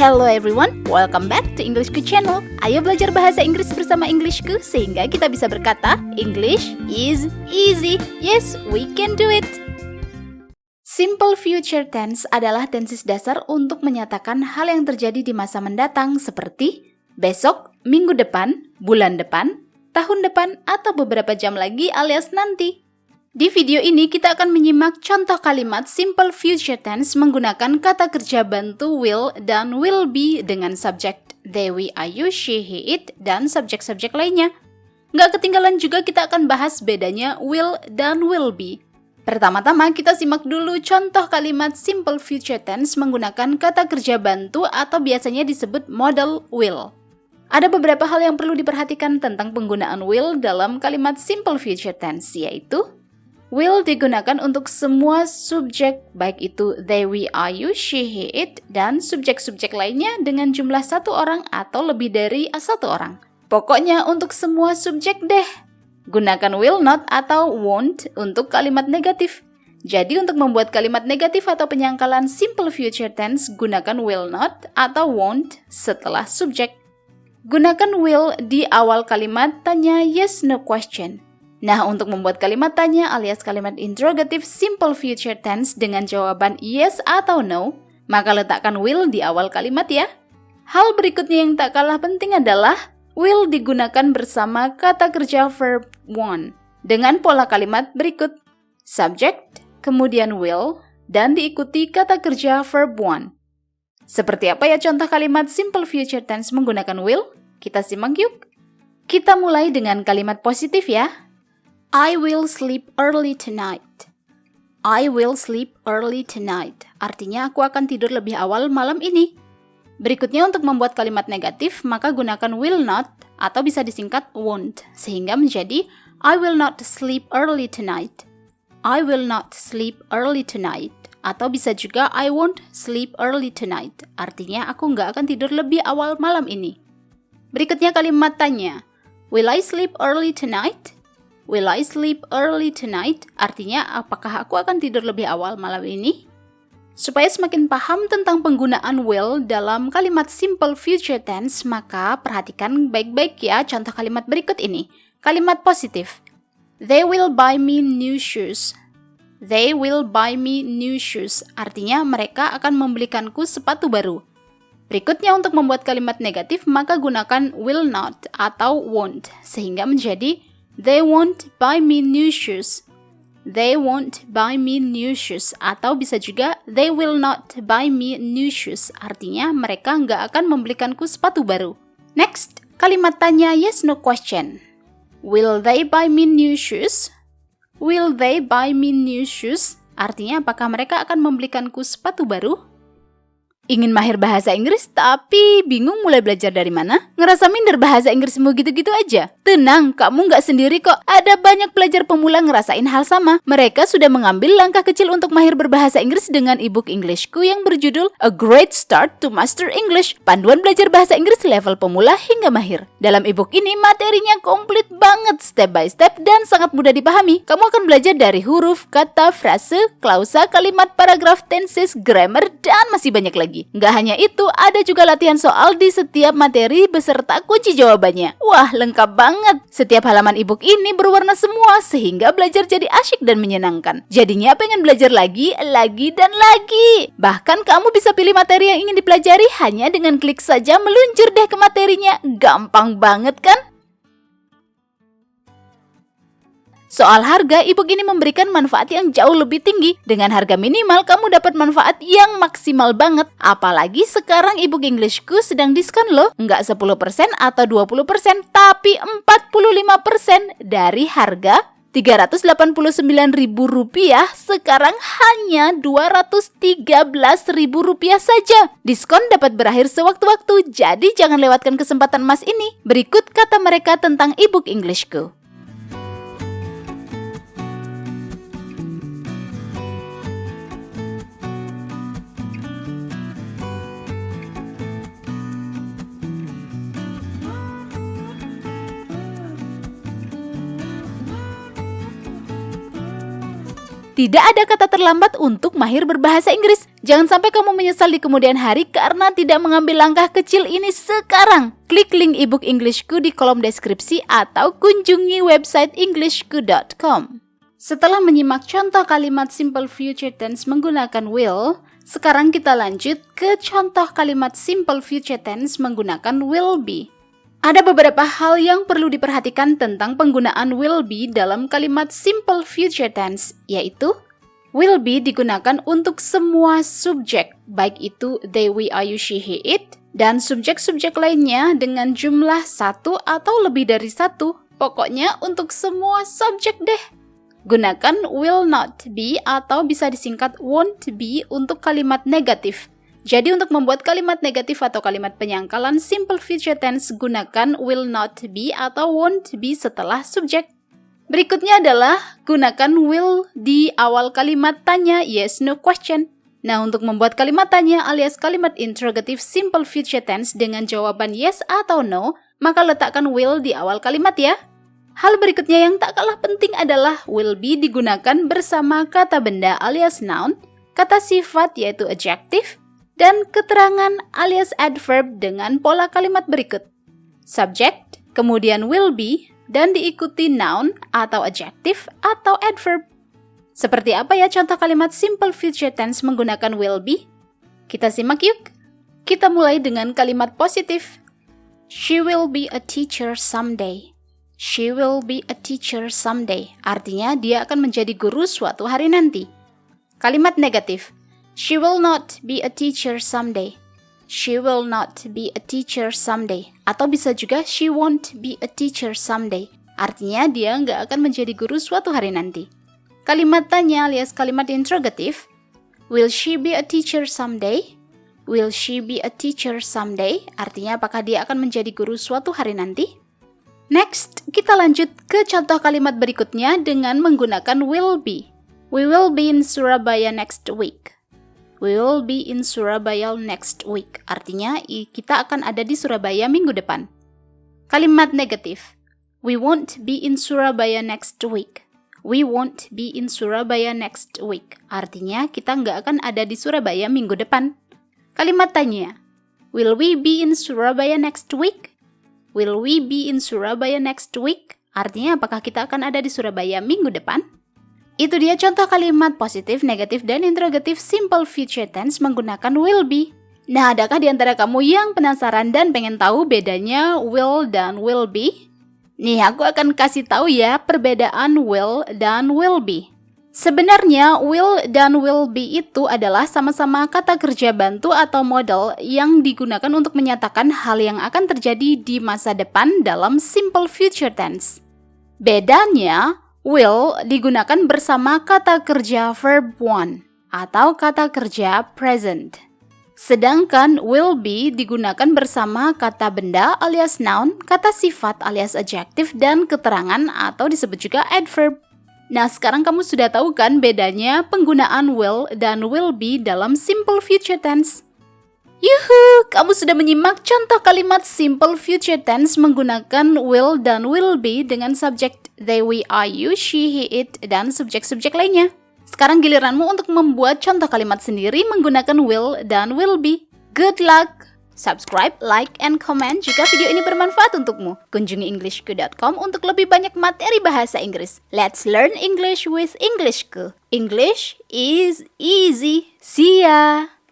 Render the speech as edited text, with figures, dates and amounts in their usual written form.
Hello everyone, welcome back to Englishku channel. Ayo belajar bahasa Inggris bersama Englishku sehingga kita bisa berkata English is easy. Yes, we can do it. Simple future tense adalah tenses dasar untuk menyatakan hal yang terjadi di masa mendatang seperti besok, minggu depan, bulan depan, tahun depan, atau beberapa jam lagi alias nanti. Di video ini kita akan menyimak contoh kalimat simple future tense menggunakan kata kerja bantu will dan will be dengan subjek they, we, are, you, she, he, it, dan subjek-subjek lainnya. Nggak ketinggalan juga kita akan bahas bedanya will dan will be. Pertama-tama kita simak dulu contoh kalimat simple future tense menggunakan kata kerja bantu atau biasanya disebut model will. Ada beberapa hal yang perlu diperhatikan tentang penggunaan will dalam kalimat simple future tense, yaitu will digunakan untuk semua subjek, baik itu they, we, are, you, she, he, it, dan subjek-subjek lainnya dengan jumlah satu orang atau lebih dari satu orang. Pokoknya untuk semua subjek deh. Gunakan will not atau won't untuk kalimat negatif. Jadi untuk membuat kalimat negatif atau penyangkalan simple future tense, gunakan will not atau won't setelah subjek. Gunakan will di awal kalimat tanya yes no question. Nah, untuk membuat kalimat tanya alias kalimat interrogatif simple future tense dengan jawaban yes atau no, maka letakkan will di awal kalimat ya. Hal berikutnya yang tak kalah penting adalah will digunakan bersama kata kerja verb want dengan pola kalimat berikut. Subject, kemudian will, dan diikuti kata kerja verb want. Seperti apa ya contoh kalimat simple future tense menggunakan will? Kita simak yuk. Kita mulai dengan kalimat positif ya. I will sleep early tonight. I will sleep early tonight. Artinya aku akan tidur lebih awal malam ini. Berikutnya untuk membuat kalimat negatif, maka gunakan will not atau bisa disingkat won't, sehingga menjadi I will not sleep early tonight. I will not sleep early tonight. Atau bisa juga I won't sleep early tonight. Artinya aku nggak akan tidur lebih awal malam ini. Berikutnya kalimat tanya. Will I sleep early tonight? Will I sleep early tonight? Artinya, apakah aku akan tidur lebih awal malam ini? Supaya semakin paham tentang penggunaan will dalam kalimat simple future tense, maka perhatikan baik-baik ya contoh kalimat berikut ini. Kalimat positif. They will buy me new shoes. They will buy me new shoes. Artinya, mereka akan membelikanku sepatu baru. Berikutnya untuk membuat kalimat negatif, maka gunakan will not atau won't, sehingga menjadi they won't buy me new shoes. They won't buy me new shoes. Atau bisa juga, they will not buy me new shoes. Artinya, mereka nggak akan membelikanku sepatu baru. Next, kalimat tanya yes no question. Will they buy me new shoes? Will they buy me new shoes? Artinya, apakah mereka akan membelikanku sepatu baru? Ingin mahir bahasa Inggris tapi bingung mulai belajar dari mana? Ngerasa minder bahasa Inggrismu gitu-gitu aja? Tenang, kamu nggak sendiri kok. Ada banyak pelajar pemula ngerasain hal sama. Mereka sudah mengambil langkah kecil untuk mahir berbahasa Inggris dengan ebook Englishku yang berjudul A Great Start to Master English. Panduan belajar bahasa Inggris level pemula hingga mahir. Dalam ebook ini materinya komplit banget, step by step dan sangat mudah dipahami. Kamu akan belajar dari huruf, kata, frase, klausa, kalimat, paragraf, tenses, grammar, dan masih banyak lagi. Nggak hanya itu, ada juga latihan soal di setiap materi beserta kunci jawabannya. Wah, lengkap banget. Setiap halaman ebook ini berwarna semua sehingga belajar jadi asyik dan menyenangkan. Jadinya pengen belajar lagi, dan lagi. Bahkan kamu bisa pilih materi yang ingin dipelajari hanya dengan klik saja meluncur deh ke materinya. Gampang banget kan? Soal harga, ebook ini memberikan manfaat yang jauh lebih tinggi. Dengan harga minimal, kamu dapat manfaat yang maksimal banget. Apalagi sekarang ebook Englishku sedang diskon loh. Nggak 10% atau 20%, tapi 45% dari harga Rp389.000 sekarang hanya Rp213.000 saja. Diskon dapat berakhir sewaktu-waktu, jadi jangan lewatkan kesempatan emas ini. Berikut kata mereka tentang ebook Englishku. Tidak ada kata terlambat untuk mahir berbahasa Inggris. Jangan sampai kamu menyesal di kemudian hari karena tidak mengambil langkah kecil ini sekarang. Klik link ebook Englishku di kolom deskripsi atau kunjungi website englishku.com. Setelah menyimak contoh kalimat simple future tense menggunakan will, sekarang kita lanjut ke contoh kalimat simple future tense menggunakan will be. Ada beberapa hal yang perlu diperhatikan tentang penggunaan will be dalam kalimat simple future tense, yaitu will be digunakan untuk semua subjek, baik itu they, we, are, you, she, he, it, dan subjek-subjek lainnya dengan jumlah satu atau lebih dari satu. Pokoknya untuk semua subjek deh. Gunakan will not be atau bisa disingkat won't be untuk kalimat negatif. Jadi untuk membuat kalimat negatif atau kalimat penyangkalan simple future tense, gunakan will not be atau won't be setelah subjek. Berikutnya adalah gunakan will di awal kalimat tanya yes no question. Nah, untuk membuat kalimat tanya alias kalimat interrogative simple future tense dengan jawaban yes atau no, maka letakkan will di awal kalimat ya. Hal berikutnya yang tak kalah penting adalah will be digunakan bersama kata benda alias noun, kata sifat yaitu adjective, dan keterangan alias adverb dengan pola kalimat berikut. Subject, kemudian will be, dan diikuti noun atau adjective atau adverb. Seperti apa ya contoh kalimat simple future tense menggunakan will be? Kita simak yuk. Kita mulai dengan kalimat positif. She will be a teacher someday. She will be a teacher someday. Artinya dia akan menjadi guru suatu hari nanti. Kalimat negatif. She will not be a teacher someday. She will not be a teacher someday. Atau bisa juga she won't be a teacher someday. Artinya dia nggak akan menjadi guru suatu hari nanti. Kalimat tanya alias kalimat interrogatif. Will she be a teacher someday? Will she be a teacher someday? Artinya apakah dia akan menjadi guru suatu hari nanti? Next, kita lanjut ke contoh kalimat berikutnya dengan menggunakan will be. We will be in Surabaya next week. We will be in Surabaya next week. Artinya, kita akan ada di Surabaya minggu depan. Kalimat negatif. We won't be in Surabaya next week. We won't be in Surabaya next week. Artinya, kita nggak akan ada di Surabaya minggu depan. Kalimat tanya. Will we be in Surabaya next week? Will we be in Surabaya next week? Artinya, apakah kita akan ada di Surabaya minggu depan? Itu dia contoh kalimat positif, negatif, dan interrogatif simple future tense menggunakan will be. Nah, adakah di antara kamu yang penasaran dan pengen tahu bedanya will dan will be? Nih, aku akan kasih tahu ya perbedaan will dan will be. Sebenarnya, will dan will be itu adalah sama-sama kata kerja bantu atau modal yang digunakan untuk menyatakan hal yang akan terjadi di masa depan dalam simple future tense. Bedanya, will digunakan bersama kata kerja verb one atau kata kerja present. Sedangkan will be digunakan bersama kata benda alias noun, kata sifat alias adjective, dan keterangan atau disebut juga adverb. Nah, sekarang kamu sudah tahu kan bedanya penggunaan will dan will be dalam simple future tense? Yuhu, kamu sudah menyimak contoh kalimat simple future tense menggunakan will dan will be dengan subjek they, we, are, you, she, he, it, dan subjek-subjek lainnya. Sekarang giliranmu untuk membuat contoh kalimat sendiri menggunakan will dan will be. Good luck! Subscribe, like, and comment jika video ini bermanfaat untukmu. Kunjungi englishku.com untuk lebih banyak materi bahasa Inggris. Let's learn English with Englishku. English is easy. See ya!